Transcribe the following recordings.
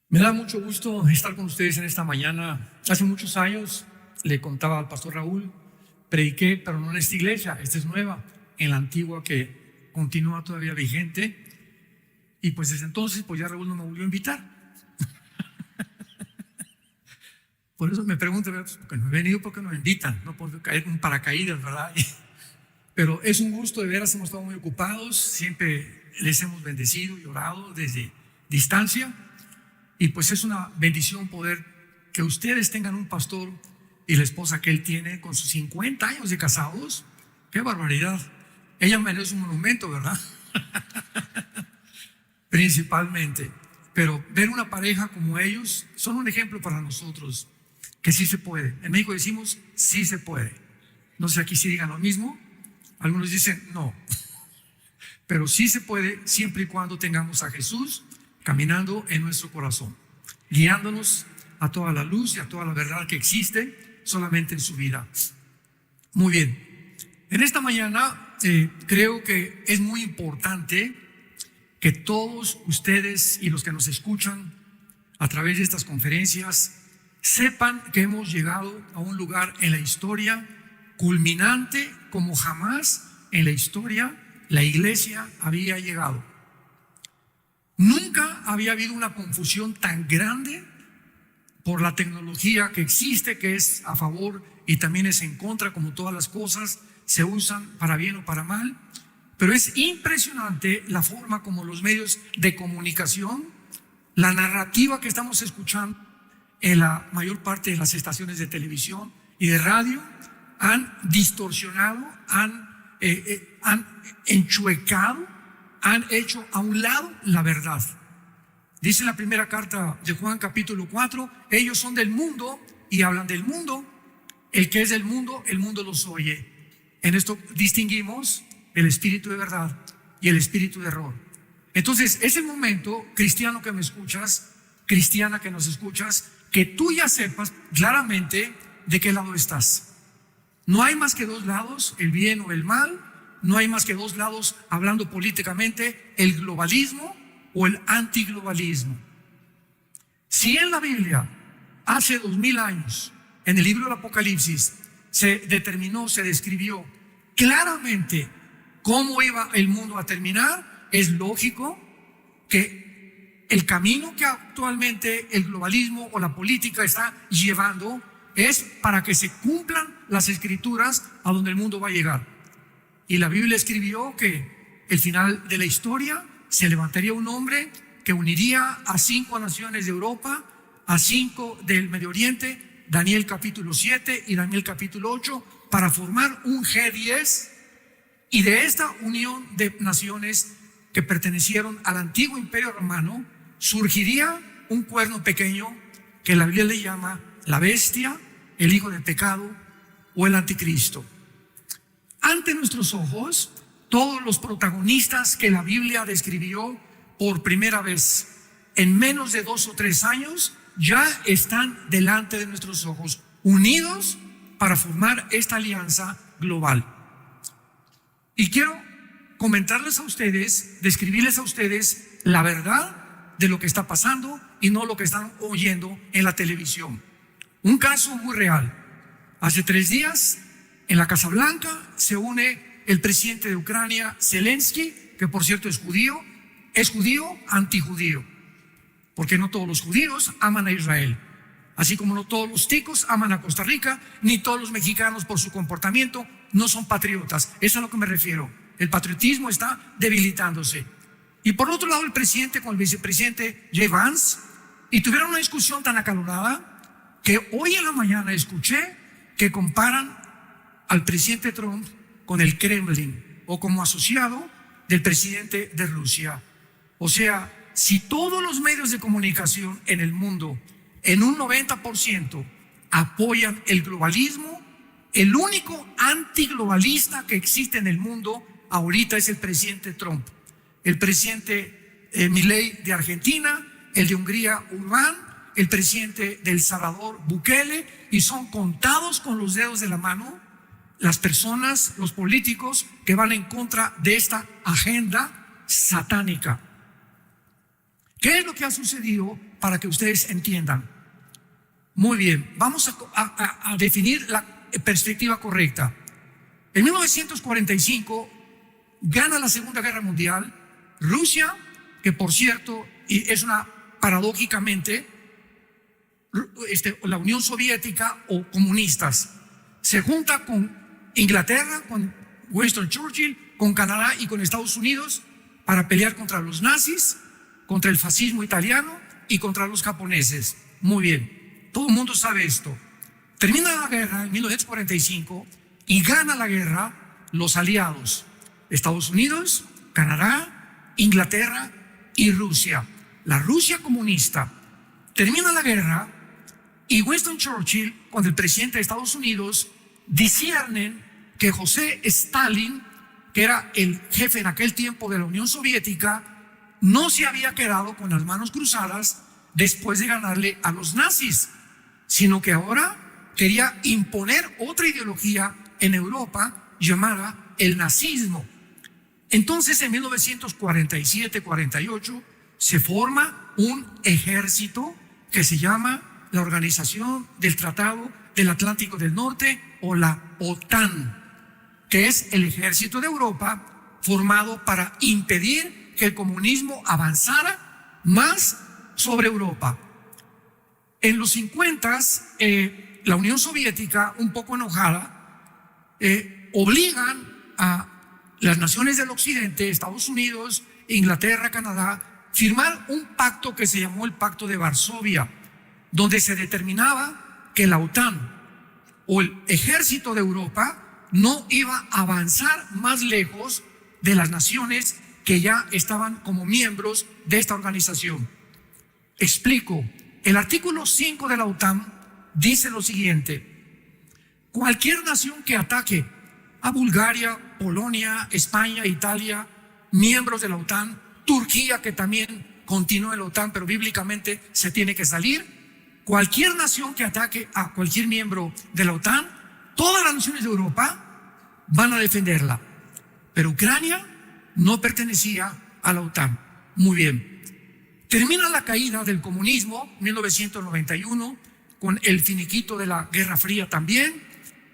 Me da mucho gusto estar con ustedes en esta mañana. Hace muchos años, le contaba al pastor Raúl, prediqué, pero no en esta iglesia, esta es nueva, en la antigua que continúa todavía vigente. Y pues desde entonces, pues ya Raúl no me volvió a invitar. Por eso me pregunto, pues, ¿por qué no he venido? ¿Por qué no me invitan? No por caer con paracaídas, ¿verdad? Pero es un gusto, de veras, hemos estado muy ocupados, siempre les hemos bendecido y orado desde distancia. Y pues es una bendición poder que ustedes tengan un pastor y la esposa que él tiene con sus 50 años de casados. ¡Qué barbaridad! Ella merece un monumento, ¿verdad? Principalmente. Pero ver una pareja como ellos son un ejemplo para nosotros, que sí se puede. En México decimos, sí se puede. No sé aquí si digan lo mismo. Algunos dicen, no. Pero sí se puede siempre y cuando tengamos a Jesús caminando en nuestro corazón, guiándonos a toda la luz y a toda la verdad que existe solamente en su vida. Muy bien, en esta mañana creo que es muy importante que todos ustedes y los que nos escuchan a través de estas conferencias sepan que hemos llegado a un lugar en la historia culminante como jamás en la historia la iglesia había llegado. Nunca había habido una confusión tan grande por la tecnología que existe, que es a favor y también es en contra, como todas las cosas se usan para bien o para mal. Pero es impresionante la forma como los medios de comunicación, la narrativa que estamos escuchando en la mayor parte de las estaciones de televisión y de radio, han distorsionado, han enchuecado, han hecho a un lado la verdad. Dice la primera carta de Juan capítulo 4, ellos son del mundo y hablan del mundo. El que es del mundo, el mundo los oye. En esto distinguimos el espíritu de verdad y el espíritu de error. Entonces es el momento, cristiano que me escuchas, cristiana que nos escuchas, que tú ya sepas claramente de qué lado estás. No hay más que dos lados, el bien o el mal. No hay más que dos lados hablando políticamente, el globalismo o el antiglobalismo. Si en la Biblia hace 2000 años, en el libro del Apocalipsis, se determinó, se describió claramente cómo iba el mundo a terminar, es lógico que el camino que actualmente el globalismo o la política está llevando es para que se cumplan las escrituras a donde el mundo va a llegar. Y la Biblia escribió que el final de la historia se levantaría un hombre que uniría a 5 naciones de Europa, a 5 del Medio Oriente, Daniel capítulo 7 y Daniel capítulo 8, para formar un G10. Y de esta unión de naciones que pertenecieron al antiguo imperio romano, surgiría un cuerno pequeño que la Biblia le llama la bestia, el hijo del pecado o el anticristo. Ante nuestros ojos, todos los protagonistas que la Biblia describió por primera vez en menos de 2 o 3 años ya están delante de nuestros ojos, unidos para formar esta alianza global. Y quiero comentarles a ustedes, describirles a ustedes la verdad de lo que está pasando y no lo que están oyendo en la televisión. Un caso muy real. Hace 3 días, en la Casa Blanca se une el presidente de Ucrania, Zelensky, que por cierto es judío antijudío, porque no todos los judíos aman a Israel, así como no todos los ticos aman a Costa Rica, ni todos los mexicanos por su comportamiento no son patriotas. Es a lo que me refiero. El patriotismo está debilitándose. Y por otro lado, el presidente con el vicepresidente J. Vance, y tuvieron una discusión tan acalorada que hoy en la mañana escuché que comparan al presidente Trump con el Kremlin o como asociado del presidente de Rusia. O sea, si todos los medios de comunicación en el mundo en un 90% apoyan el globalismo, el único antiglobalista que existe en el mundo ahorita es el presidente Trump, el presidente Milei de Argentina, el de Hungría Orbán, el presidente de El Salvador Bukele, y son contados con los dedos de la mano las personas, los políticos que van en contra de esta agenda satánica. ¿Qué es lo que ha sucedido para que ustedes entiendan. Muy bien, vamos a definir la perspectiva correcta. En 1945 gana la Segunda Guerra Mundial Rusia, que por cierto, y es paradójicamente, la Unión Soviética o comunistas, se junta con Inglaterra, con Winston Churchill, con Canadá y con Estados Unidos para pelear contra los nazis, contra el fascismo italiano y contra los japoneses. Muy bien, todo el mundo sabe esto. Termina la guerra en 1945 y gana la guerra los aliados, Estados Unidos, Canadá, Inglaterra y Rusia. La Rusia comunista. Termina la guerra y Winston Churchill, con el presidente de Estados Unidos, disciernen que José Stalin, que era el jefe en aquel tiempo de la Unión Soviética, no se había quedado con las manos cruzadas después de ganarle a los nazis, sino que ahora quería imponer otra ideología en Europa llamada el nazismo. Entonces, en 1947-48 se forma un ejército que se llama la Organización del Tratado del Atlántico del Norte, o la OTAN, que es el ejército de Europa formado para impedir que el comunismo avanzara más sobre Europa. En los 50s, la Unión Soviética, un poco enojada, obligan a las naciones del occidente, Estados Unidos, Inglaterra, Canadá, firmar un pacto que se llamó el Pacto de Varsovia, donde se determinaba que la OTAN o el ejército de Europa no iba a avanzar más lejos de las naciones que ya estaban como miembros de esta organización. Explico. El artículo 5 de la OTAN dice lo siguiente: cualquier nación que ataque a Bulgaria, Polonia, España, Italia, miembros de la OTAN, Turquía, que también continúa en la OTAN, pero bíblicamente se tiene que salir, cualquier nación que ataque a cualquier miembro de la OTAN, todas las naciones de Europa van a defenderla. Pero Ucrania no pertenecía a la OTAN. Muy bien. Termina la caída del comunismo, 1991, con el finiquito de la Guerra Fría también,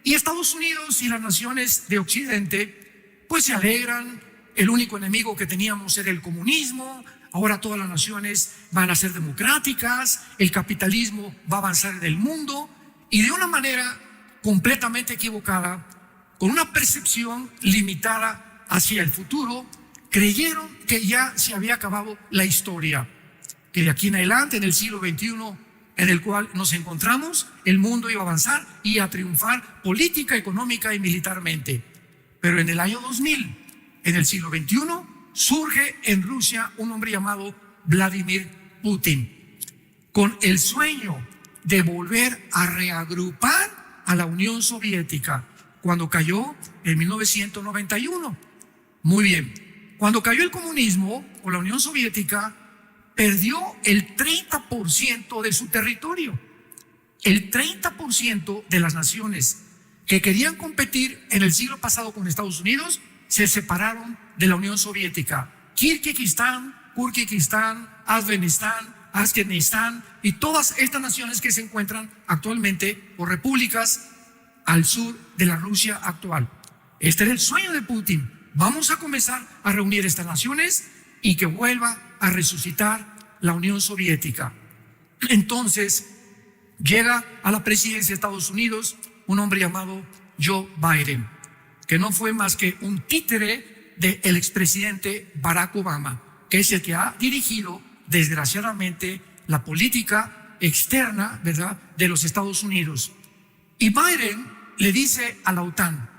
y Estados Unidos y las naciones de Occidente pues se alegran. El único enemigo que teníamos era el comunismo. Ahora todas las naciones van a ser democráticas, el capitalismo va a avanzar en el mundo, y de una manera completamente equivocada, con una percepción limitada hacia el futuro, creyeron que ya se había acabado la historia, que de aquí en adelante, en el siglo XXI en el cual nos encontramos, el mundo iba a avanzar y a triunfar política, económica y militarmente. Pero en el año 2000, en el siglo XXI, surge en Rusia un hombre llamado Vladimir Putin, con el sueño de volver a reagrupar a la Unión Soviética cuando cayó en 1991. Muy bien, cuando cayó el comunismo o la Unión Soviética, perdió el 30% de su territorio. El 30% de las naciones que querían competir en el siglo pasado con Estados Unidos se separaron de la Unión Soviética. Kirguistán, Kurkistán, Afganistán, Afganistán y todas estas naciones que se encuentran actualmente o repúblicas al sur de la Rusia actual. Este era el sueño de Putin. Vamos a comenzar a reunir estas naciones y que vuelva a resucitar la Unión Soviética. Entonces llega a la presidencia de Estados Unidos un hombre llamado Joe Biden, que no fue más que un títere del expresidente Barack Obama, que es el que ha dirigido, desgraciadamente, la política externa, ¿verdad?, de los Estados Unidos. Y Biden le dice a la OTAN: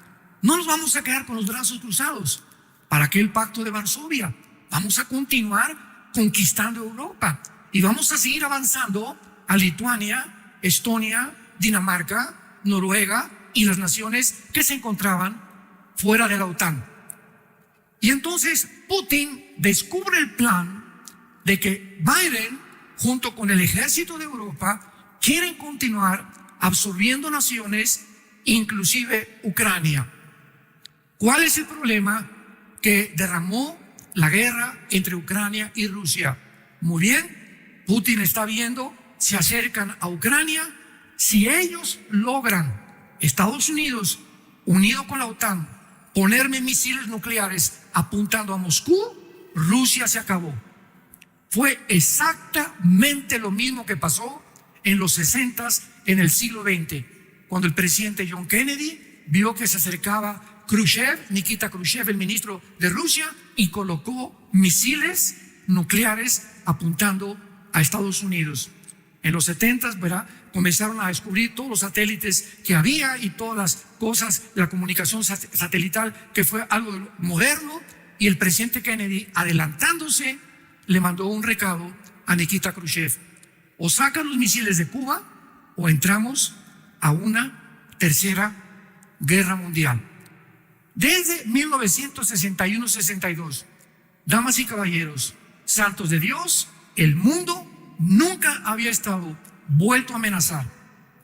no nos vamos a quedar con los brazos cruzados. ¿Para qué el Pacto de Varsovia? Vamos a continuar conquistando Europa y vamos a seguir avanzando a Lituania, Estonia, Dinamarca, Noruega y las naciones que se encontraban fuera de la OTAN. Y entonces Putin descubre el plan de que Biden, junto con el ejército de Europa, quieren continuar absorbiendo naciones, inclusive Ucrania. ¿Cuál es el problema? Que derramó la guerra entre Ucrania y Rusia. Muy bien, Putin está viendo, se acercan a Ucrania. Si ellos logran, Estados Unidos, unido con la OTAN, ponerme misiles nucleares apuntando a Moscú, Rusia se acabó. Fue exactamente lo mismo que pasó en los 60s, en el siglo XX, cuando el presidente John Kennedy vio que se acercaba Nikita Khrushchev, el ministro de Rusia, y colocó misiles nucleares apuntando a Estados Unidos. En los 70s, ¿verdad?, comenzaron a descubrir todos los satélites que había y todas las cosas de la comunicación satelital, que fue algo moderno, y el presidente Kennedy, adelantándose, le mandó un recado a Nikita Khrushchev: o sacan los misiles de Cuba o entramos a una tercera guerra mundial. Desde 1961-62, damas y caballeros, santos de Dios, el mundo nunca había estado vuelto a amenazar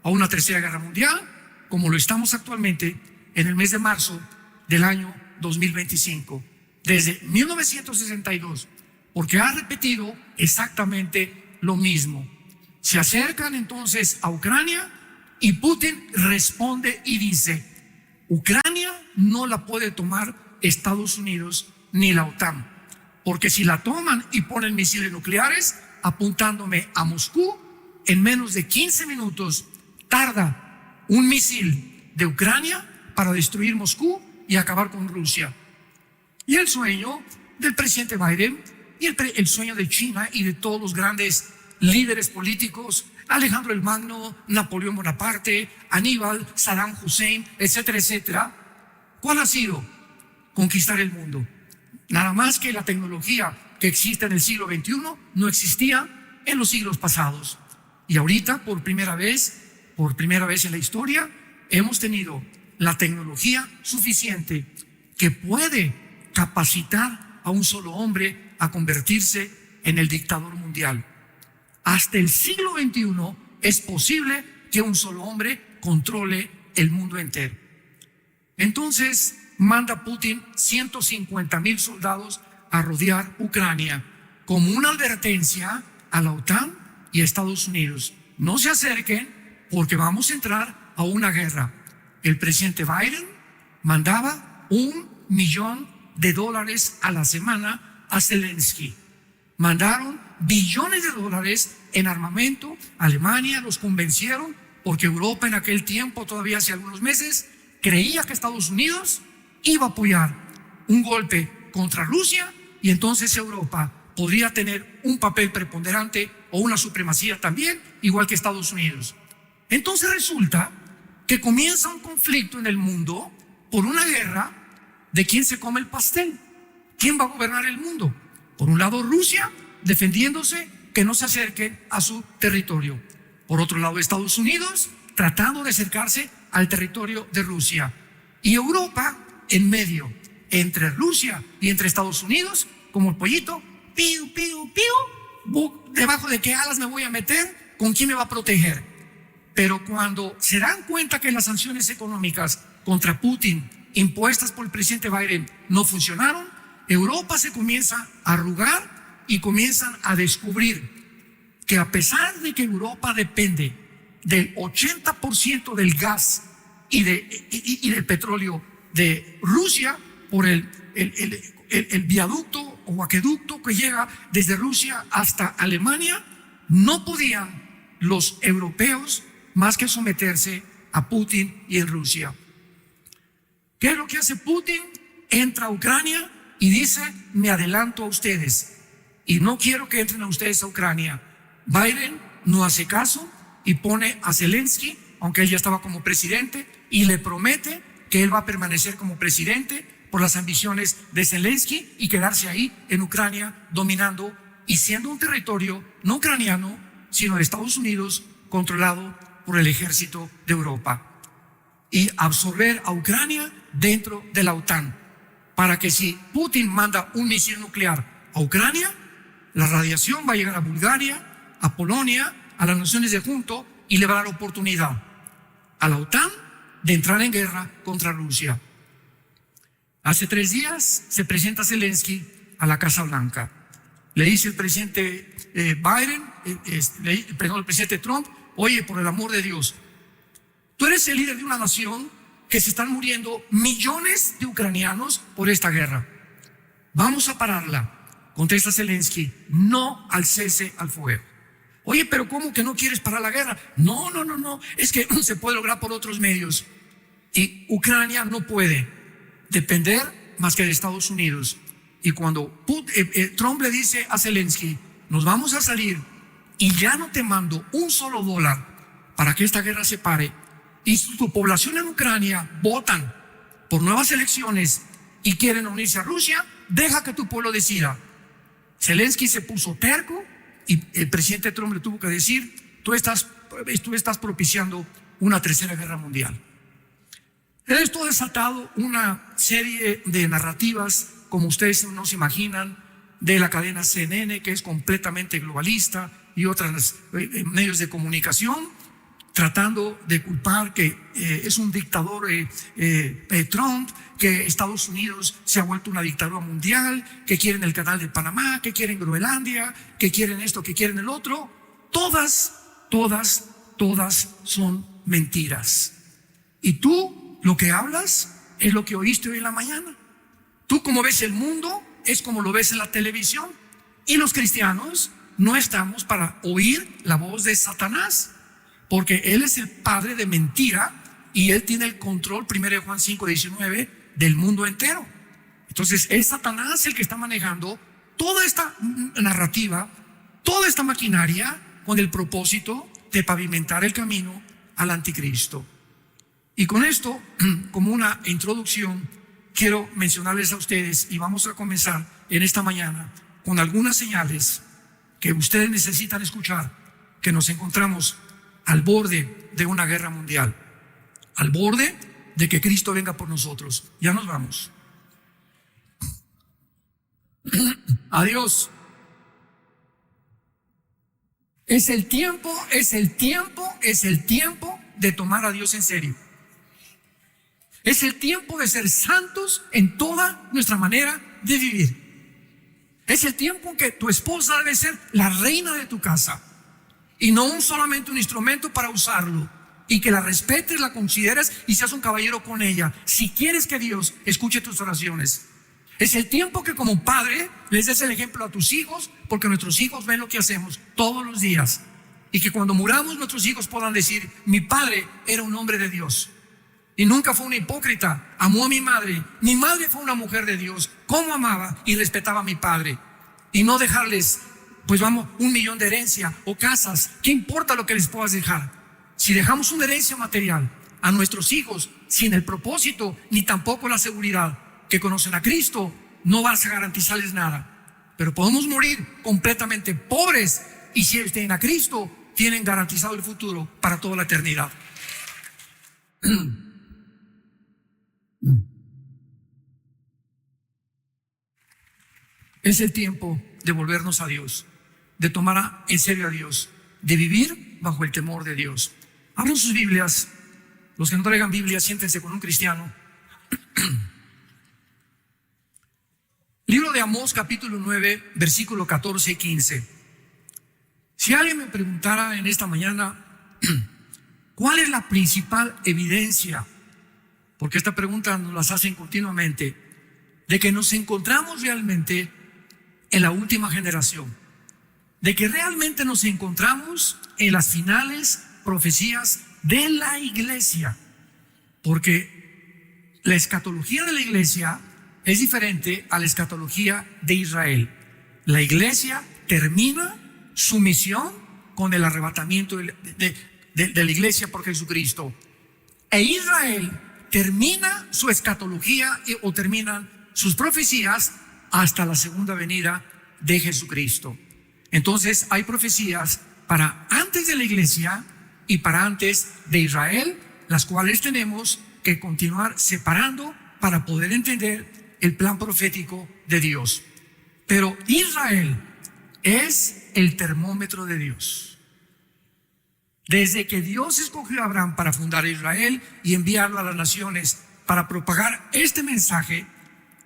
a una tercera guerra mundial como lo estamos actualmente en el mes de marzo del año 2025. Desde 1962, porque ha repetido exactamente lo mismo. Se acercan entonces a Ucrania y Putin responde y dice: Ucrania no la puede tomar Estados Unidos ni la OTAN, porque si la toman y ponen misiles nucleares apuntándome a Moscú, en menos de 15 minutos tarda un misil de Ucrania para destruir Moscú y acabar con Rusia. Y el sueño del presidente Biden y el sueño de China y de todos los grandes líderes políticos, Alejandro el Magno, Napoleón Bonaparte, Aníbal, Saddam Hussein, etcétera, etcétera, ¿cuál ha sido? Conquistar el mundo. Nada más que la tecnología que existe en el siglo XXI no existía en los siglos pasados. Y ahorita, por primera vez en la historia, hemos tenido la tecnología suficiente que puede capacitar a un solo hombre a convertirse en el dictador mundial. Hasta el siglo XXI es posible que un solo hombre controle el mundo entero. Entonces manda Putin 150,000 soldados a rodear Ucrania como una advertencia a la OTAN y a Estados Unidos: no se acerquen porque vamos a entrar a una guerra. El presidente Biden mandaba $1 millón a la semana a Zelensky. Mandaron billones de dólares en armamento. Alemania los convencieron, porque Europa en aquel tiempo, todavía hace algunos meses, creía que Estados Unidos iba a apoyar un golpe contra Rusia, y entonces Europa podría tener un papel preponderante o una supremacía también, igual que Estados Unidos. Entonces resulta que comienza un conflicto en el mundo por una guerra de quién se come el pastel, quién va a gobernar el mundo. Por un lado Rusia, defendiéndose que no se acerquen a su territorio. Por otro lado Estados Unidos, tratando de acercarse al territorio de Rusia. Y Europa en medio, entre Rusia y entre Estados Unidos, como el pollito, piu, piu, piu, debajo de qué alas me voy a meter, con quién me va a proteger. Pero cuando se dan cuenta que las sanciones económicas contra Putin impuestas por el presidente Biden no funcionaron, Europa se comienza a arrugar y comienzan a descubrir que, a pesar de que Europa depende del 80% del gas y del petróleo de Rusia por el viaducto o acueducto que llega desde Rusia hasta Alemania, no podían los europeos más que someterse a Putin y en Rusia. ¿Qué es lo que hace Putin? Entra a Ucrania y dice: me adelanto a ustedes y no quiero que entren a ustedes a Ucrania. Biden no hace caso y pone a Zelensky, aunque él ya estaba como presidente, y le promete que él va a permanecer como presidente por las ambiciones de Zelensky y quedarse ahí en Ucrania, dominando y siendo un territorio no ucraniano, sino de Estados Unidos, controlado por el ejército de Europa, y absorber a Ucrania dentro de la OTAN, para que si Putin manda un misil nuclear a Ucrania, la radiación va a llegar a Bulgaria, a Polonia, a las naciones de junto, y le va a dar oportunidad a la OTAN de entrar en guerra contra Rusia. Hace 3 días se presenta Zelensky a la Casa Blanca. Le dice el presidente Biden: el presidente Trump, oye, por el amor de Dios, tú eres el líder de una nación que se están muriendo millones de ucranianos por esta guerra. Vamos a pararla. Contesta Zelensky, no al cese al fuego. Oye, pero ¿cómo que no quieres parar la guerra? No, es que se puede lograr por otros medios. Y Ucrania no puede depender más que de Estados Unidos. Y cuando Trump le dice a Zelensky, nos vamos a salir y ya no te mando un solo dólar para que esta guerra se pare, y tu población en Ucrania votan por nuevas elecciones y quieren unirse a Rusia, deja que tu pueblo decida. Zelensky se puso terco y el presidente Trump le tuvo que decir, tú estás propiciando una tercera guerra mundial. Esto ha desatado una serie de narrativas, como ustedes no se imaginan, de la cadena CNN, que es completamente globalista, y otros medios de comunicación, tratando de culpar que es un dictador Trump, que Estados Unidos se ha vuelto una dictadura mundial, que quieren el canal de Panamá, que quieren Groenlandia, que quieren esto, que quieren el otro. Todas son mentiras. Y tú lo que hablas es lo que oíste hoy en la mañana. Tú como ves el mundo es como lo ves en la televisión. Y los cristianos no estamos para oír la voz de Satanás, porque él es el padre de mentira y él tiene el control, 1 Juan 5:19, del mundo entero. Entonces es Satanás el que está manejando toda esta narrativa, toda esta maquinaria, con el propósito de pavimentar el camino al anticristo. Y con esto, como una introducción, quiero mencionarles a ustedes, y vamos a comenzar en esta mañana con algunas señales que ustedes necesitan escuchar, que nos encontramos al borde de una guerra mundial, al borde de que Cristo venga por nosotros. Ya nos vamos. Adiós. Es el tiempo de tomar a Dios en serio. Es el tiempo de ser santos en toda nuestra manera de vivir. Es el tiempo en que tu esposa debe ser la reina de tu casa y no solamente un instrumento para usarlo, y que la respetes, la consideres y seas un caballero con ella, si quieres que Dios escuche tus oraciones. Es el tiempo que como padre les des el ejemplo a tus hijos, porque nuestros hijos ven lo que hacemos todos los días, y que cuando muramos nuestros hijos puedan decir, mi padre era un hombre de Dios y nunca fue un hipócrita, amó a mi madre fue una mujer de Dios, cómo amaba y respetaba a mi padre. Y no dejarles, pues vamos, 1 millón de herencia o casas. ¿Qué importa lo que les puedas dejar? Si dejamos una herencia material a nuestros hijos sin el propósito ni tampoco la seguridad que conocen a Cristo, no vas a garantizarles nada. Pero podemos morir completamente pobres, y si ellos tienen a Cristo, tienen garantizado el futuro para toda la eternidad. Es el tiempo de volvernos a Dios, de tomar en serio a Dios, de vivir bajo el temor de Dios. Abran sus Biblias. Los que no traigan Biblia, siéntense con un cristiano. Libro de Amós, capítulo 9, versículo 14 y 15. Si alguien me preguntara en esta mañana, ¿cuál es la principal evidencia? Porque esta pregunta nos las hacen continuamente, de que nos encontramos realmente en la última generación, de que realmente nos encontramos en las finales profecías de la iglesia, porque la escatología de la iglesia es diferente a la escatología de Israel. La iglesia termina su misión con el arrebatamiento de la iglesia por Jesucristo, e Israel termina su escatología o terminan sus profecías hasta la segunda venida de Jesucristo. Entonces hay profecías para antes de la iglesia y para antes de Israel, las cuales tenemos que continuar separando para poder entender el plan profético de Dios. Pero Israel es el termómetro de Dios. Desde que Dios escogió a Abraham para fundar Israel y enviarlo a las naciones para propagar este mensaje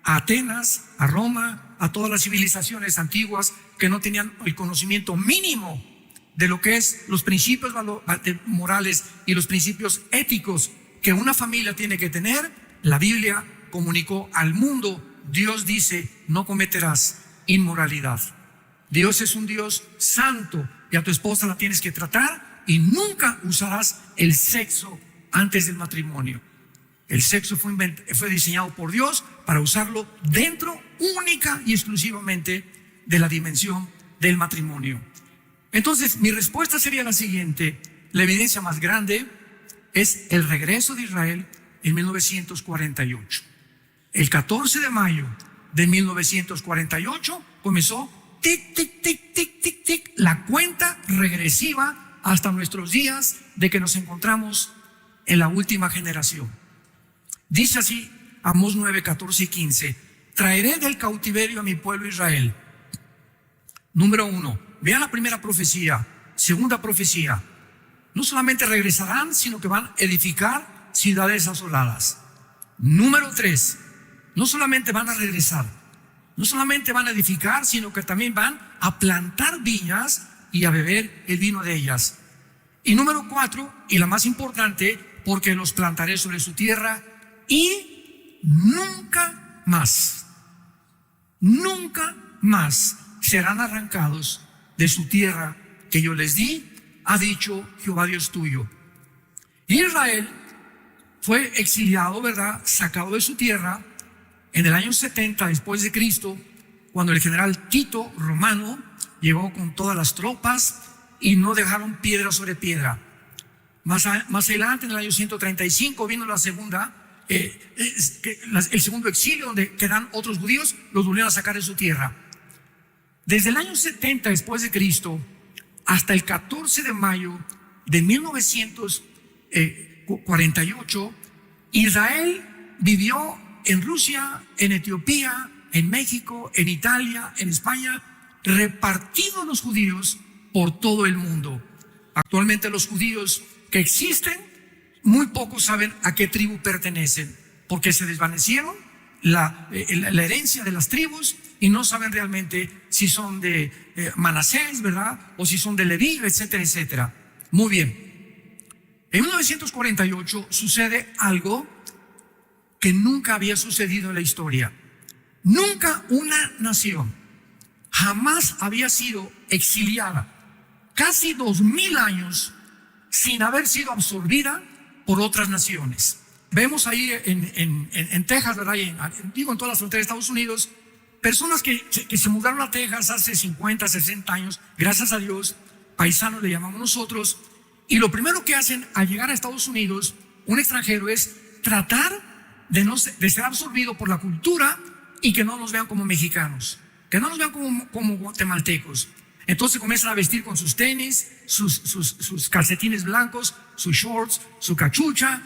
a Atenas, a Roma, a todas las civilizaciones antiguas que no tenían el conocimiento mínimo de lo que es los principios morales y los principios éticos que una familia tiene que tener, la Biblia comunicó al mundo. Dios dice: no cometerás inmoralidad. Dios es un Dios santo y a tu esposa la tienes que tratar, y nunca usarás el sexo antes del matrimonio. El sexo fue diseñado por Dios para usarlo dentro única y exclusivamente de la dimensión del matrimonio. Entonces, mi respuesta sería la siguiente: la evidencia más grande es el regreso de Israel en 1948. El 14 de mayo de 1948 comenzó tic, tic, tic, tic, tic, tic, la cuenta regresiva hasta nuestros días de que nos encontramos en la última generación. Dice así Amós 9, 14 y 15: traeré del cautiverio a mi pueblo Israel. Número 1, vean la primera profecía. Segunda profecía: no solamente regresarán, sino que van a edificar ciudades asoladas. Número 3, no solamente van a regresar, no solamente van a edificar, sino que también van a plantar viñas y a beber el vino de ellas. Y número 4, y la más importante: porque los plantaré sobre su tierra y nunca más serán arrancados de su tierra que yo les di, ha dicho Jehová Dios tuyo. Israel fue exiliado, ¿verdad?, sacado de su tierra en el año 70 después de Cristo, cuando el general Tito romano llegó con todas las tropas y no dejaron piedra sobre piedra. Más adelante, en el año 135, vino el segundo exilio, donde quedan otros judíos, los volvieron a sacar de su tierra. Desde el año 70 después de Cristo hasta el 14 de mayo de 1948, Israel vivió en Rusia, en Etiopía, en México, en Italia, en España, repartidos los judíos por todo el mundo. Actualmente los judíos que existen, muy pocos saben a qué tribu pertenecen, porque se desvanecieron la herencia de las tribus y no saben realmente si son de Manasés, ¿verdad?, o si son de Leví, etcétera, etcétera. Muy bien. En 1948 sucede algo que nunca había sucedido en la historia. Nunca una nación jamás había sido exiliada casi 2000 años sin haber sido absorbida por otras naciones. Vemos ahí en Texas, ¿verdad?, en todas las fronteras de Estados Unidos, personas que se mudaron a Texas hace 50, 60 años, gracias a Dios, paisanos le llamamos nosotros, y lo primero que hacen al llegar a Estados Unidos, un extranjero, es tratar de ser absorbido por la cultura y que no nos vean como mexicanos, que no nos vean como guatemaltecos. Entonces comienzan a vestir con sus tenis, sus calcetines blancos, sus shorts, su cachucha,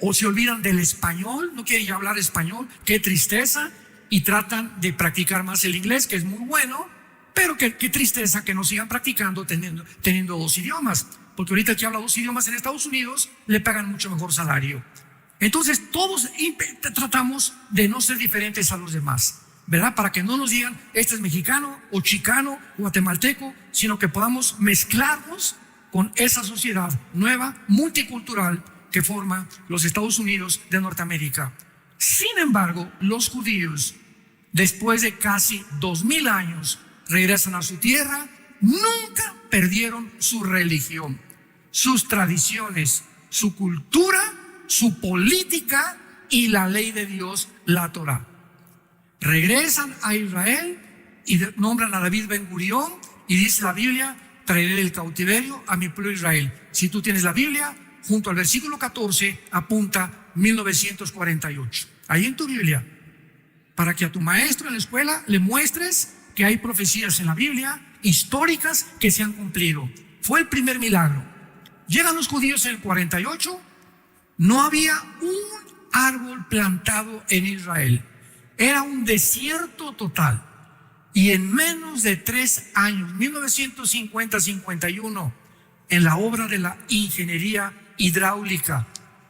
o se olvidan del español, no quieren ya hablar español, qué tristeza, y tratan de practicar más el inglés, que es muy bueno, pero qué tristeza que no sigan practicando teniendo dos idiomas, porque ahorita el que habla dos idiomas en Estados Unidos le pagan mucho mejor salario. Entonces todos tratamos de no ser diferentes a los demás, ¿verdad?, para que no nos digan este es mexicano o chicano, guatemalteco, sino que podamos mezclarnos con esa sociedad nueva, multicultural, que forma los Estados Unidos de Norteamérica. Sin embargo, los judíos, después de casi 2000 años, regresan a su tierra. Nunca perdieron su religión, sus tradiciones, su cultura, su política y la ley de Dios, la Torá. Regresan a Israel y nombran a David Ben Gurión, y dice la Biblia: traeré del cautiverio a mi pueblo Israel. Si tú tienes la Biblia, junto al versículo 14 apunta 1948. Ahí en tu Biblia, para que a tu maestro en la escuela le muestres que hay profecías en la Biblia históricas que se han cumplido. Fue el primer milagro. Llegan los judíos en el 48, no había un árbol plantado en Israel. Era un desierto total. Y en menos de 3 años, 1950-51, en la obra de la ingeniería hidráulica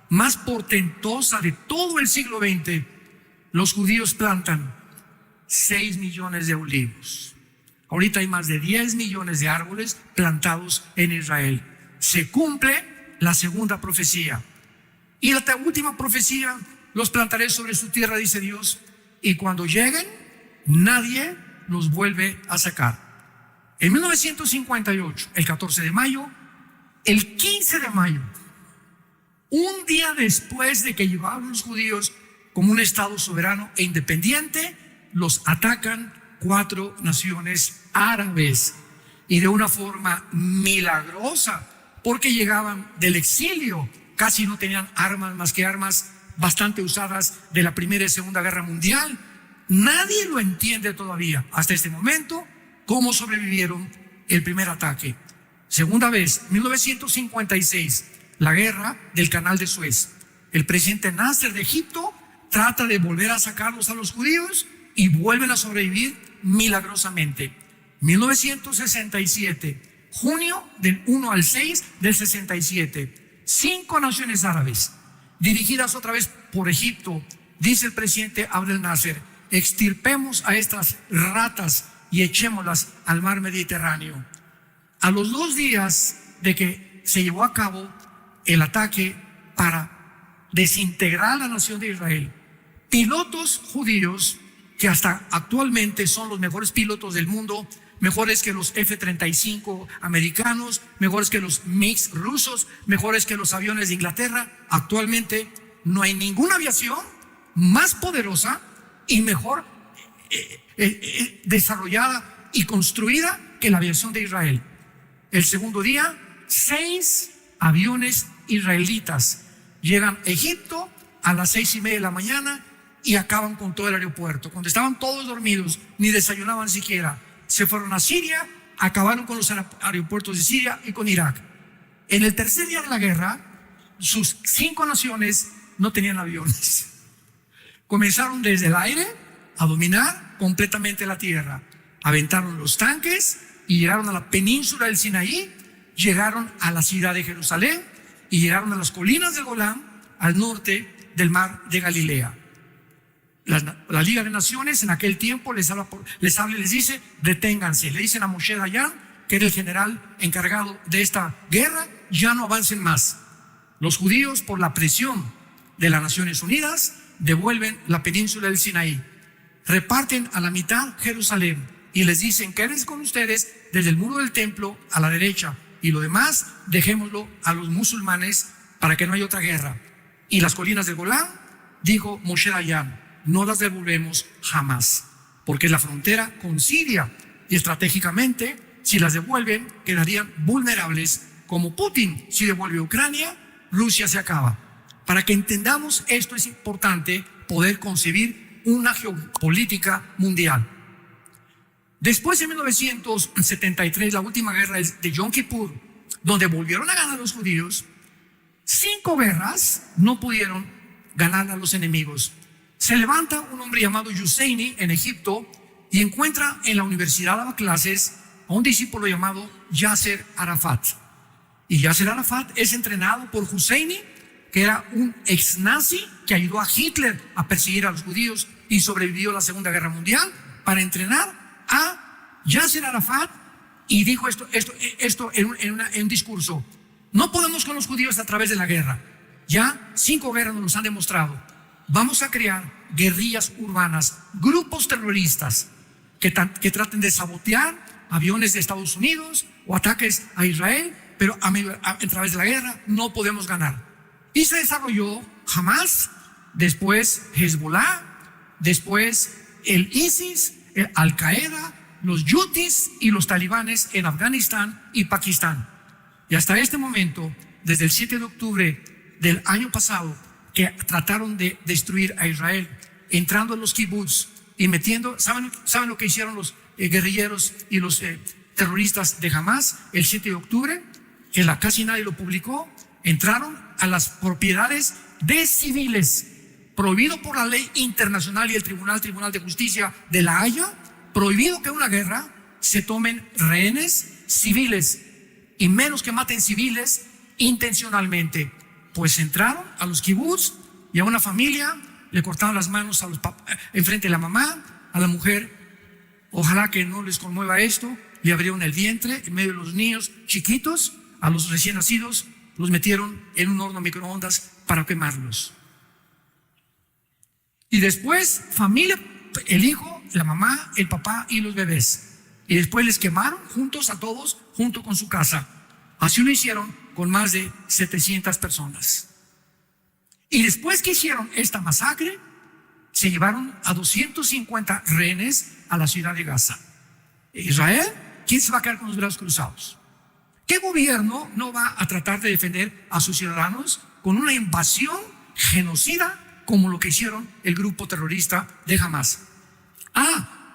más portentosa de todo el siglo XX, los judíos plantan 6 millones de olivos. Ahorita hay más de 10 millones de árboles plantados en Israel. Se cumple la segunda profecía. Y la última profecía: los plantaré sobre su tierra, dice Dios, y cuando lleguen, nadie los vuelve a sacar. En 1958, el 14 de mayo, el 15 de mayo, un día después de que llevaron los judíos como un estado soberano e independiente, los atacan 4 naciones árabes, y de una forma milagrosa, porque llegaban del exilio, casi no tenían armas más que armas bastante usadas de la Primera y Segunda Guerra Mundial. Nadie lo entiende todavía hasta este momento cómo sobrevivieron el primer ataque. Segunda vez, 1956, la guerra del Canal de Suez. El presidente Nasser de Egipto trata de volver a sacarlos a los judíos y vuelven a sobrevivir milagrosamente. 1967, junio del 1 al 6 del 67, 5 naciones árabes, dirigidas otra vez por Egipto. Dice el presidente Abdel Nasser: extirpemos a estas ratas y echémoslas al mar Mediterráneo. A los 2 días de que se llevó a cabo el ataque para desintegrar la nación de Israel, pilotos judíos, que hasta actualmente son los mejores pilotos del mundo, mejores que los F-35 americanos, mejores que los MiG rusos, mejores que los aviones de Inglaterra, actualmente no hay ninguna aviación más poderosa y mejor desarrollada y construida que la aviación de Israel. El segundo día, 6 aviones israelitas llegan a Egipto a las 6:30 de la mañana y acaban con todo el aeropuerto. Cuando estaban todos dormidos, ni desayunaban siquiera, se fueron a Siria, acabaron con los aeropuertos de Siria y con Irak. En el tercer día de la guerra, sus 5 naciones no tenían aviones. Comenzaron desde el aire a dominar completamente la tierra. Aventaron los tanques y llegaron a la península del Sinaí, llegaron a la ciudad de Jerusalén y llegaron a las colinas del Golán, al norte del mar de Galilea. La Liga de Naciones en aquel tiempo les habla y les dice: deténganse. Le dicen a Moshe Dayan, que era el general encargado de esta guerra: ya no avancen más. Los judíos, por la presión de las Naciones Unidas, devuelven la península del Sinaí, reparten a la mitad Jerusalén y les dicen: quédense con ustedes desde el muro del templo a la derecha, y lo demás dejémoslo a los musulmanes para que no haya otra guerra. Y las colinas del Golán, dijo Moshe Dayan, no las devolvemos jamás, porque es la frontera con Siria, y estratégicamente, si las devuelven, quedarían vulnerables, como Putin. Si devuelve Ucrania, Rusia se acaba. Para que entendamos esto, es importante poder concebir una geopolítica mundial. Después, en 1973, la última guerra de Yom Kippur, donde volvieron a ganar los judíos, 5 guerras no pudieron ganar a los enemigos. Se levanta un hombre llamado Husseini en Egipto y encuentra en la universidad, daba clases, a un discípulo llamado Yasser Arafat. Y Yasser Arafat es entrenado por Husseini, que era un ex nazi que ayudó a Hitler a perseguir a los judíos y sobrevivió a la Segunda Guerra Mundial, para entrenar a Yasser Arafat. Y dijo esto en un discurso: no podemos con los judíos a través de la guerra. Ya 5 guerras nos los han demostrado. Vamos a crear guerrillas urbanas, grupos terroristas que traten de sabotear aviones de Estados Unidos o ataques a Israel, pero a través de la guerra no podemos ganar. Y se desarrolló Hamas, después Hezbollah, después el ISIS, el Al-Qaeda, los Yutis y los talibanes en Afganistán y Pakistán. Y hasta este momento, desde el 7 de octubre del año pasado, que trataron de destruir a Israel, entrando en los kibbutz y metiendo, ¿saben lo que hicieron los guerrilleros y los terroristas de Hamas el 7 de octubre? Que casi nadie lo publicó. Entraron a las propiedades de civiles, prohibido por la ley internacional y el Tribunal de Justicia de La Haya, prohibido que en una guerra se tomen rehenes civiles, y menos que maten civiles intencionalmente. Pues entraron a los kibbutz y a una familia le cortaron las manos enfrente de la mamá, a la mujer Ojalá que no les conmueva esto. Le abrieron el vientre en medio de los niños chiquitos, a los recién nacidos, los metieron en un horno microondas para quemarlos. Y después, familia, el hijo, la mamá, el papá y los bebés. Y después les quemaron juntos a todos, junto con su casa. Así lo hicieron con más de 700 personas. Y después que hicieron esta masacre, se llevaron a 250 rehenes a la ciudad de Gaza. Israel, ¿quién se va a quedar con los brazos cruzados? ¿Qué gobierno no va a tratar de defender a sus ciudadanos con una invasión genocida como lo que hicieron el grupo terrorista de Hamas?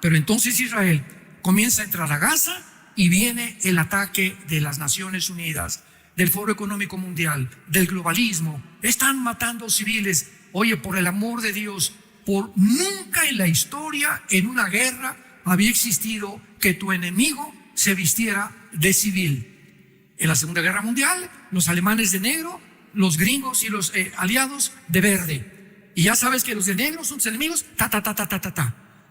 Pero entonces Israel comienza a entrar a Gaza y viene el ataque de las Naciones Unidas, del Foro Económico Mundial, del globalismo. Están matando civiles. Oye, por el amor de Dios, nunca en la historia, en una guerra, había existido que tu enemigo se vistiera de civil. En la Segunda Guerra Mundial, los alemanes de negro, los gringos y los aliados de verde. Y ya sabes que los de negro son tus enemigos,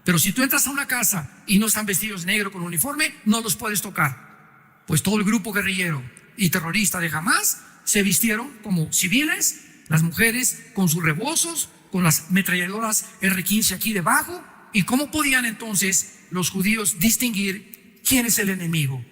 Pero si tú entras a una casa y no están vestidos de negro con uniforme, no los puedes tocar. Pues todo el grupo guerrillero y terrorista de Hamas se vistieron como civiles, las mujeres con sus rebozos, con las ametralladoras R-15 aquí debajo. ¿Y cómo podían entonces los judíos distinguir quién es el enemigo?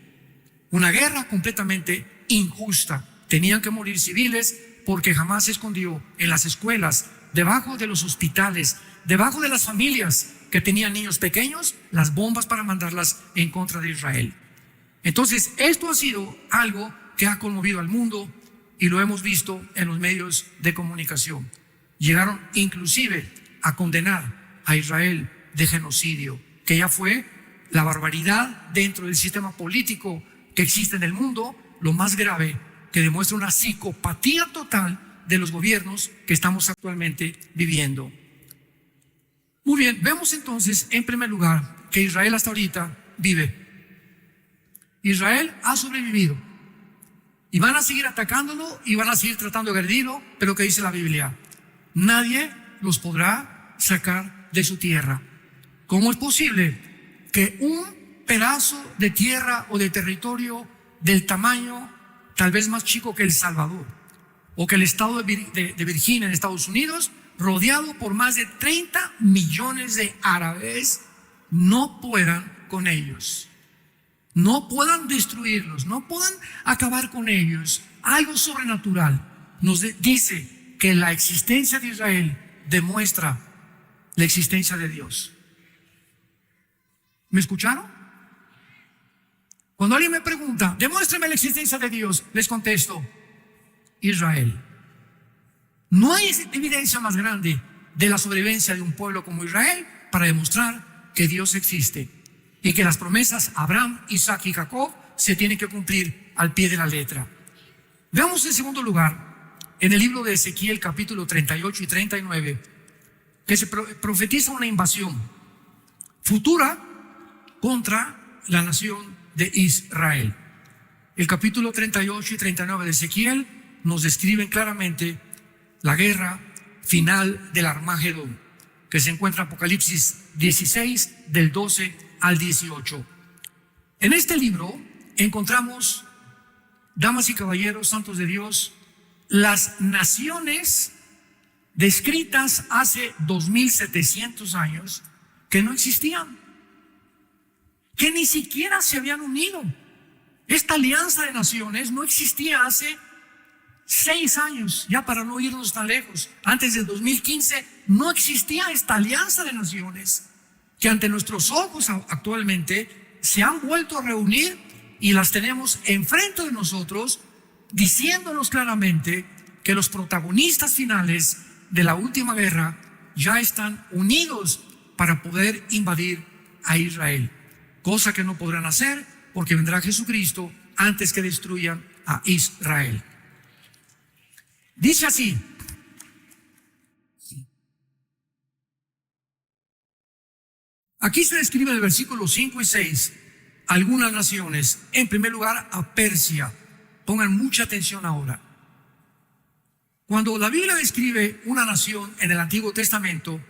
Una guerra completamente injusta. Tenían que morir civiles porque Hamas se escondió en las escuelas, debajo de los hospitales, debajo de las familias que tenían niños pequeños, las bombas para mandarlas en contra de Israel. Entonces, esto ha sido algo que ha conmovido al mundo y lo hemos visto en los medios de comunicación. Llegaron inclusive a condenar a Israel de genocidio, que ya fue la barbaridad dentro del sistema político que existe en el mundo, lo más grave, que demuestra una psicopatía total de los gobiernos que estamos actualmente viviendo. Muy bien, vemos entonces en primer lugar que Israel hasta ahorita vive. Israel ha sobrevivido y van a seguir atacándolo y van a seguir tratando de agredirlo, pero ¿qué dice la Biblia? Nadie los podrá sacar de su tierra. ¿Cómo es posible que un pedazo de tierra o de territorio del tamaño tal vez más chico que El Salvador o que el estado de Virginia en Estados Unidos, rodeado por más de 30 millones de árabes, no puedan con ellos, no puedan destruirlos, no puedan acabar con ellos? Algo sobrenatural nos dice que la existencia de Israel demuestra la existencia de Dios. ¿Me escucharon? Cuando alguien me pregunta, demuéstrame la existencia de Dios, les contesto, Israel. No hay evidencia más grande de la sobrevivencia de un pueblo como Israel para demostrar que Dios existe y que las promesas a Abraham, Isaac y Jacob se tienen que cumplir al pie de la letra. Veamos en segundo lugar, en el libro de Ezequiel capítulo 38 y 39, que se profetiza una invasión futura contra la nación de Israel. El capítulo 38 y 39 de Ezequiel nos describen claramente la guerra final del Armagedón, que se encuentra en Apocalipsis 16, del 12 al 18. En este libro encontramos, damas y caballeros, santos de Dios, las naciones descritas hace 2700 años que no existían, que ni siquiera se habían unido. Esta alianza de naciones no existía hace 6 años, ya para no irnos tan lejos. Antes del 2015 no existía esta alianza de naciones que ante nuestros ojos actualmente se han vuelto a reunir y las tenemos enfrente de nosotros, diciéndonos claramente que los protagonistas finales de la última guerra ya están unidos para poder invadir a Israel, cosa que no podrán hacer porque vendrá Jesucristo antes que destruyan a Israel. Dice así: aquí se describe en el versículo 5 y 6 algunas naciones. En primer lugar, a Persia. Pongan mucha atención ahora. Cuando la Biblia describe una nación en el Antiguo Testamento,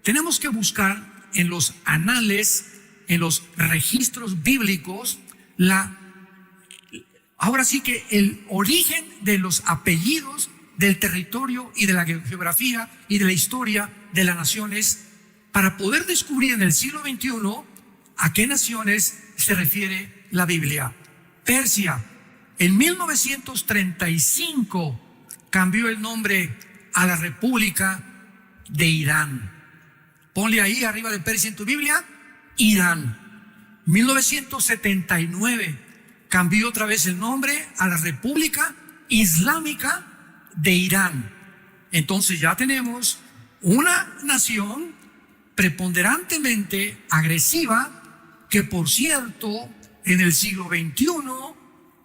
tenemos que buscar en los anales en los registros bíblicos, ahora sí que el origen de los apellidos del territorio y de la geografía y de la historia de las naciones, para poder descubrir en el siglo XXI a qué naciones se refiere la Biblia. Persia, en 1935 cambió el nombre a la República de Irán. Ponle ahí arriba de Persia en tu Biblia, Irán. 1979 cambió otra vez el nombre a la República Islámica de Irán. Entonces ya tenemos una nación preponderantemente agresiva, que por cierto, en el siglo XXI,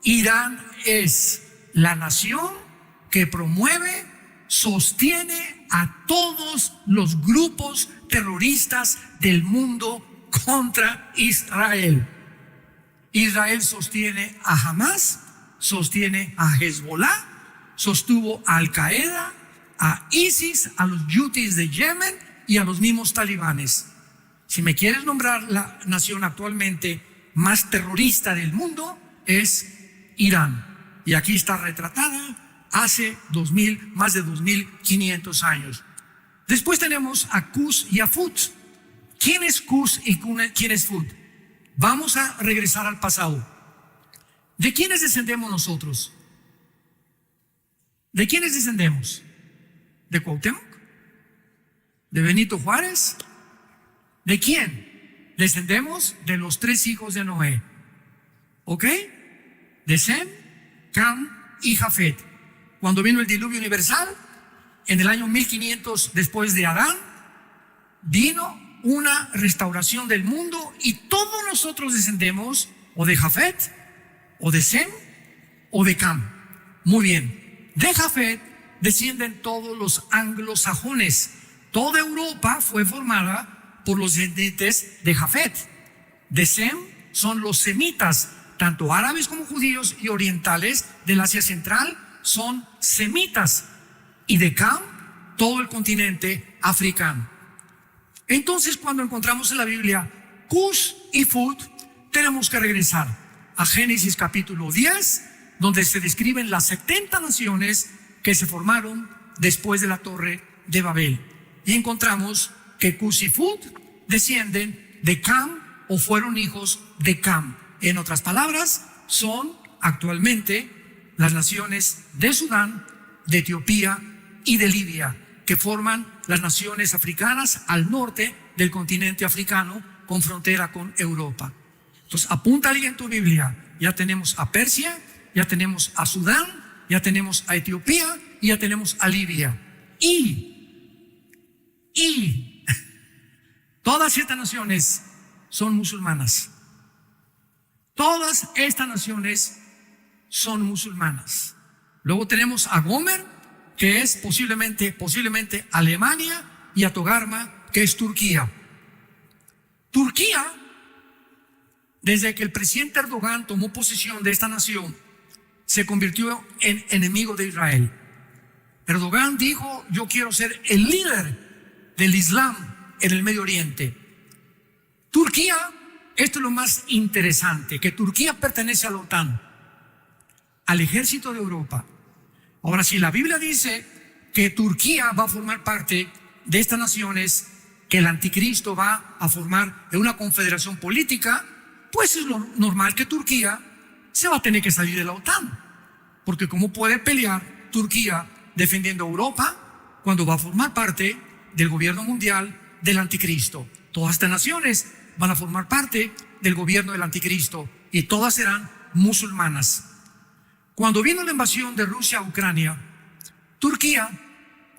Irán es la nación que promueve, sostiene a todos los grupos terroristas del mundo contra Israel. Israel sostiene a Hamas, sostiene a Hezbollah, sostuvo a Al Qaeda, a ISIS, a los Houthis de Yemen y a los mismos talibanes. Si me quieres nombrar la nación actualmente más terrorista del mundo, es Irán. Y aquí está retratada hace más de 2500 años. Después tenemos a Cus y a Fut. ¿Quién es Cus y quién es Fut? Vamos a regresar al pasado. ¿De quiénes descendemos nosotros? ¿De quiénes descendemos? ¿De Cuauhtémoc? ¿De Benito Juárez? ¿De quién? Descendemos de los 3 hijos de Noé. ¿Ok? De Sem, Cam y Jafet. Cuando vino el diluvio universal, en el año 1500 después de Adán, vino una restauración del mundo y todos nosotros descendemos o de Jafet, o de Sem, o de Cam. Muy bien. De Jafet descienden todos los anglosajones. Toda Europa fue formada por los descendientes de Jafet. De Sem son los semitas, tanto árabes como judíos y orientales del Asia Central son semitas. Y de Cam, todo el continente africano. Entonces, cuando encontramos en la Biblia Cus y Fut, tenemos que regresar a Génesis capítulo 10, donde se describen las 70 naciones que se formaron después de la Torre de Babel. Y encontramos que Cus y Fut descienden de Cam o fueron hijos de Cam. En otras palabras, son actualmente las naciones de Sudán, de Etiopía y de Libia, que forman las naciones africanas al norte del continente africano con frontera con Europa. Entonces, apúntale en tu Biblia. Ya tenemos a Persia, ya tenemos a Sudán, ya tenemos a Etiopía y ya tenemos a Libia. Y todas estas naciones son musulmanas. Todas estas naciones son musulmanas. Luego tenemos a Gomer, que es posiblemente Alemania, y a Togarma, que es Turquía. Turquía, desde que el presidente Erdogan tomó posesión de esta nación, se convirtió en enemigo de Israel. Erdogan dijo: yo quiero ser el líder del Islam en el Medio Oriente. Turquía, esto es lo más interesante, que Turquía pertenece a la OTAN, al ejército de Europa. Ahora, si la Biblia dice que Turquía va a formar parte de estas naciones, que el anticristo va a formar de una confederación política, pues es lo normal que Turquía se va a tener que salir de la OTAN. Porque ¿cómo puede pelear Turquía defendiendo a Europa cuando va a formar parte del gobierno mundial del anticristo? Todas estas naciones van a formar parte del gobierno del anticristo y todas serán musulmanas. Cuando vino la invasión de Rusia a Ucrania, Turquía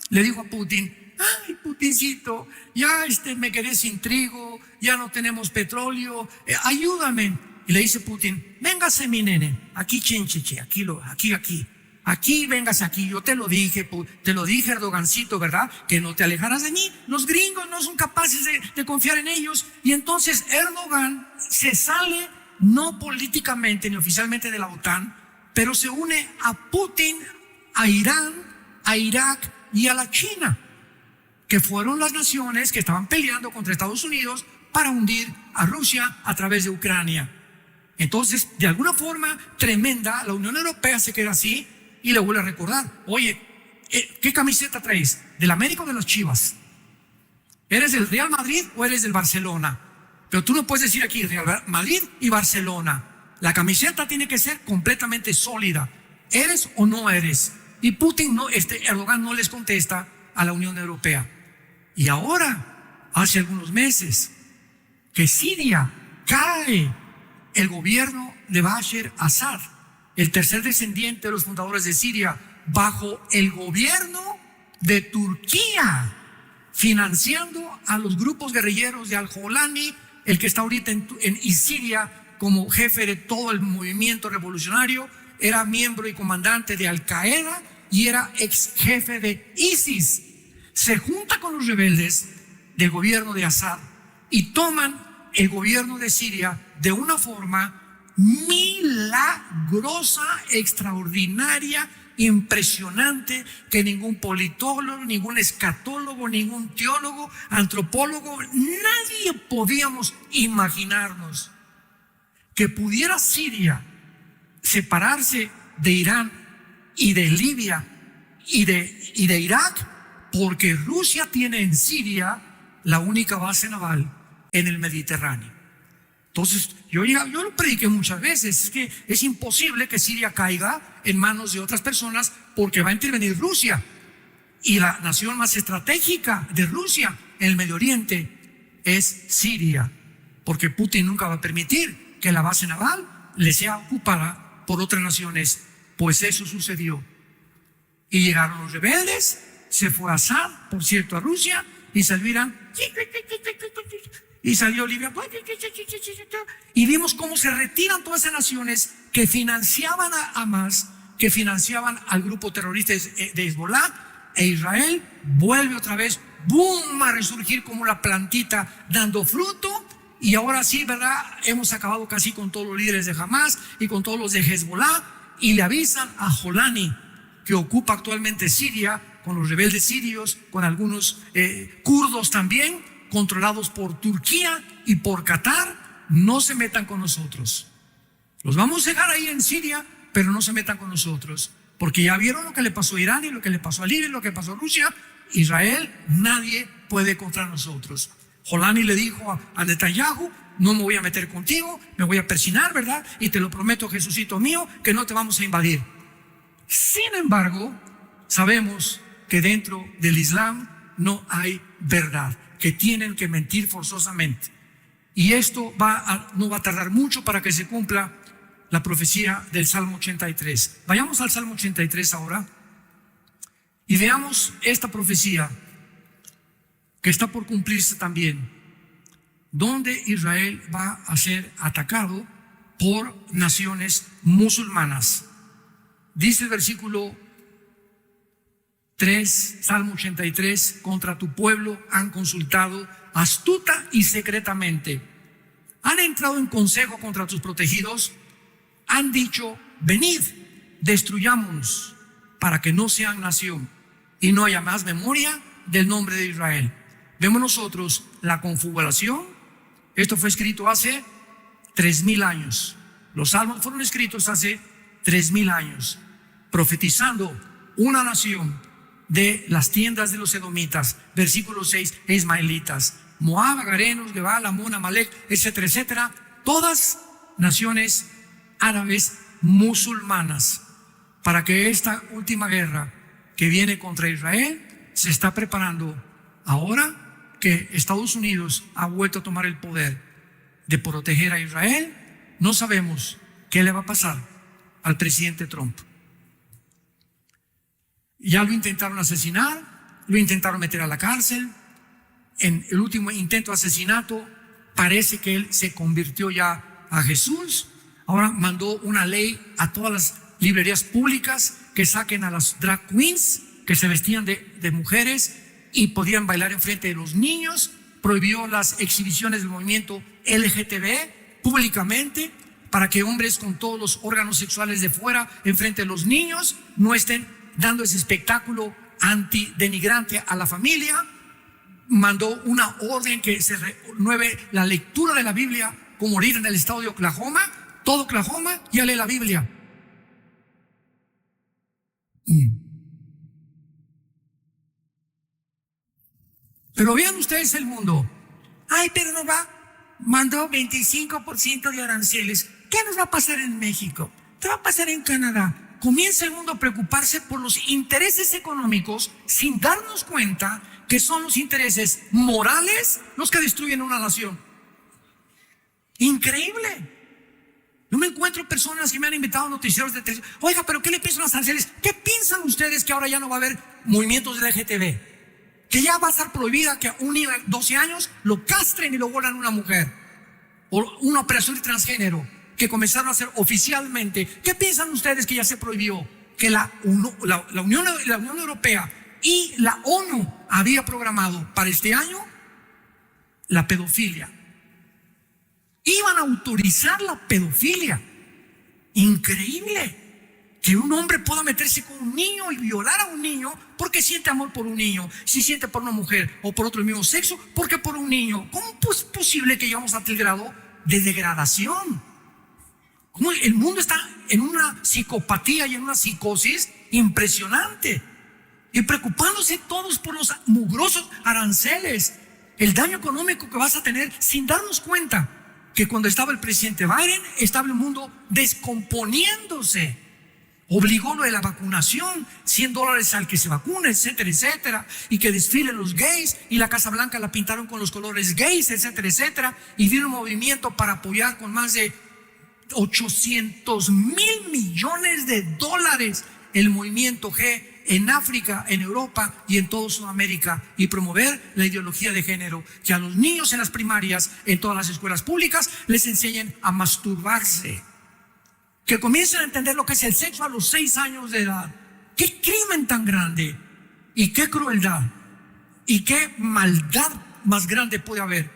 le dijo a Putin: ay, Putincito, ya me quedé sin trigo, ya no tenemos petróleo, ayúdame. Y le dice Putin: véngase mi nene, aquí chencheche, aquí, véngase aquí, yo te lo dije Erdogancito, ¿verdad? Que no te alejaras de mí. Los gringos no son capaces de confiar en ellos. Y entonces Erdogan se sale, no políticamente ni oficialmente, de la OTAN, pero se une a Putin, a Irán, a Irak y a la China, que fueron las naciones que estaban peleando contra Estados Unidos para hundir a Rusia a través de Ucrania. Entonces, de alguna forma tremenda, la Unión Europea se queda así y le vuelve a recordar: oye, ¿qué camiseta traes? ¿Del América o de las Chivas? ¿Eres del Real Madrid o eres del Barcelona? Pero tú no puedes decir aquí Real Madrid y Barcelona. La camiseta tiene que ser completamente sólida. ¿Eres o no eres? Y Putin no, Erdogan no les contesta a la Unión Europea. Y ahora, hace algunos meses, que Siria cae el gobierno de Bashar Assad, el tercer descendiente de los fundadores de Siria, bajo el gobierno de Turquía, financiando a los grupos guerrilleros de Al-Jolani, el que está ahorita en Siria como jefe de todo el movimiento revolucionario, era miembro y comandante de Al-Qaeda y era ex jefe de ISIS. Se junta con los rebeldes del gobierno de Assad y toman el gobierno de Siria de una forma milagrosa, extraordinaria, impresionante, que ningún politólogo, ningún escatólogo, ningún teólogo, antropólogo, nadie podíamos imaginarnos que pudiera Siria separarse de Irán y de Libia y de Irak, porque Rusia tiene en Siria la única base naval en el Mediterráneo. Entonces, yo lo prediqué muchas veces, es que es imposible que Siria caiga en manos de otras personas porque va a intervenir Rusia. Y la nación más estratégica de Rusia en el Medio Oriente es Siria, porque Putin nunca va a permitir que la base naval le sea ocupada por otras naciones. Pues eso sucedió. Y llegaron los rebeldes, se fue Assad, por cierto, a Rusia, y salieron, y salió Libia, y vimos cómo se retiran todas esas naciones que financiaban a Hamas, que financiaban al grupo terrorista de Hezbollah, e Israel vuelve otra vez, boom, a resurgir como una plantita dando fruto. Y ahora sí, ¿verdad? Hemos acabado casi con todos los líderes de Hamas y con todos los de Hezbollah, y le avisan a Jolani, que ocupa actualmente Siria, con los rebeldes sirios, con algunos kurdos también, controlados por Turquía y por Qatar: no se metan con nosotros. Los vamos a dejar ahí en Siria, pero no se metan con nosotros, porque ya vieron lo que le pasó a Irán y lo que le pasó a Libia y lo que pasó a Rusia. Israel, nadie puede contra nosotros. Jolani le dijo a Netanyahu: no me voy a meter contigo, me voy a persignar, ¿verdad? Y te lo prometo, Jesucito mío, que no te vamos a invadir. Sin embargo, sabemos que dentro del Islam no hay verdad, que tienen que mentir forzosamente. Y esto no va a tardar mucho para que se cumpla la profecía del Salmo 83. Vayamos al Salmo 83 ahora y veamos esta profecía que está por cumplirse también, donde Israel va a ser atacado por naciones musulmanas. Dice el versículo 3, Salmo 83: contra tu pueblo han consultado astuta y secretamente, han entrado en consejo contra tus protegidos, han dicho: venid, destruyámonos, para que no sean nación y no haya más memoria del nombre de Israel. Vemos nosotros la confabulación. Esto fue escrito hace 3000 años. Los salmos fueron escritos hace 3000 años, profetizando una nación de las tiendas de los edomitas, versículo 6, ismaelitas, Moab, Agarenos, Gebal, Amón, Amalek, etcétera, etcétera, todas naciones árabes musulmanas, para que esta última guerra que viene contra Israel se está preparando ahora que Estados Unidos ha vuelto a tomar el poder de proteger a Israel. No sabemos qué le va a pasar al presidente Trump. Ya lo intentaron asesinar, lo intentaron meter a la cárcel. En el último intento de asesinato parece que él se convirtió ya a Jesús. Ahora mandó una ley a todas las librerías públicas que saquen a las drag queens que se vestían de mujeres y podían bailar enfrente de los niños. Prohibió las exhibiciones del movimiento LGTB públicamente, para que hombres con todos los órganos sexuales de fuera enfrente de los niños no estén dando ese espectáculo antidenigrante a la familia. mandó una orden que se renueve la lectura de la Biblia, como ahorita en el estado de Oklahoma. Todo Oklahoma ya lee la Biblia. Pero vean ustedes el mundo. Ay, pero nos mandó 25% de aranceles. ¿Qué nos va a pasar en México? ¿Qué va a pasar en Canadá? Comienza el mundo a preocuparse por los intereses económicos sin darnos cuenta que son los intereses morales los que destruyen una nación. Increíble. Yo me encuentro personas que me han invitado a noticieros de televisión. Oiga, pero ¿qué le piensan los aranceles? ¿Qué piensan ustedes que ahora ya no va a haber movimientos de LGTB? Que ya va a estar prohibida que a un niño de 12 años lo castren y lo vuelvan una mujer. O una operación de transgénero que comenzaron a hacer oficialmente. ¿Qué piensan ustedes que ya se prohibió? Que la Unión Europea y la ONU había programado para este año la pedofilia. Iban a autorizar la pedofilia. Increíble. Que un hombre pueda meterse con un niño y violar a un niño porque siente amor por un niño. Si siente por una mujer o por otro del mismo sexo, porque por un niño. ¿Cómo es posible que llegamos a tal grado de degradación? ¿Cómo el mundo está en una psicopatía y en una psicosis impresionante? Y preocupándose todos por los mugrosos aranceles, el daño económico que vas a tener sin darnos cuenta que cuando estaba el presidente Biden estaba el mundo descomponiéndose. Obligó lo de la vacunación, $100 al que se vacune, etcétera, etcétera, y que desfilen los gays, y la Casa Blanca la pintaron con los colores gays, etcétera, etcétera, y dio un movimiento para apoyar con más de $800 mil millones el movimiento G en África, en Europa y en toda Sudamérica, y promover la ideología de género, que a los niños en las primarias, en todas las escuelas públicas, les enseñen a masturbarse. Que comiencen a entender lo que es el sexo a los 6 años de edad. ¡Qué crimen tan grande! Y qué crueldad. Y qué maldad más grande puede haber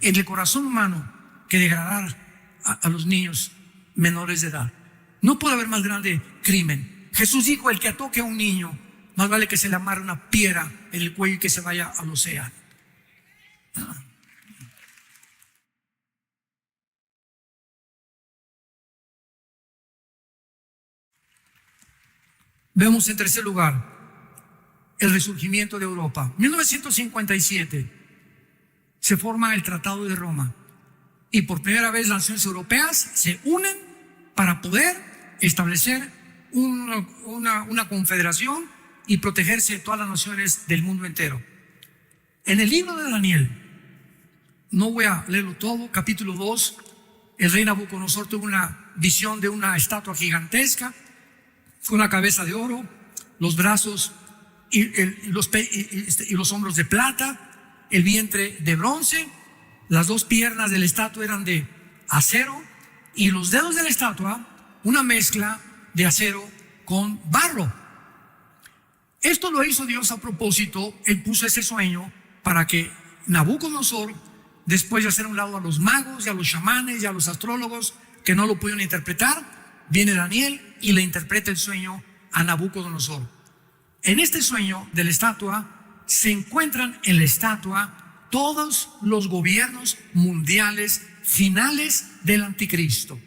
en el corazón humano que degradar a los niños menores de edad. No puede haber más grande crimen. Jesús dijo: el que toque a un niño, más vale que se le amarre una piedra en el cuello y que se vaya al océano. Vemos en tercer lugar el resurgimiento de Europa. En 1957 se forma el Tratado de Roma y por primera vez las naciones europeas se unen para poder establecer una confederación y protegerse de todas las naciones del mundo entero. En el libro de Daniel, no voy a leerlo todo, capítulo 2, el rey Nabucodonosor tuvo una visión de una estatua gigantesca. Fue una cabeza de oro, los brazos y los hombros de plata, el vientre de bronce, las 2 piernas de la estatua eran de acero y los dedos de la estatua una mezcla de acero con barro. Esto lo hizo Dios a propósito. Él puso ese sueño para que Nabucodonosor, después de hacer a un lado a los magos y a los chamanes y a los astrólogos que no lo pudieron interpretar, viene Daniel y le interpreta el sueño a Nabucodonosor. En este sueño de la estatua se encuentran en la estatua todos los gobiernos mundiales finales del anticristo.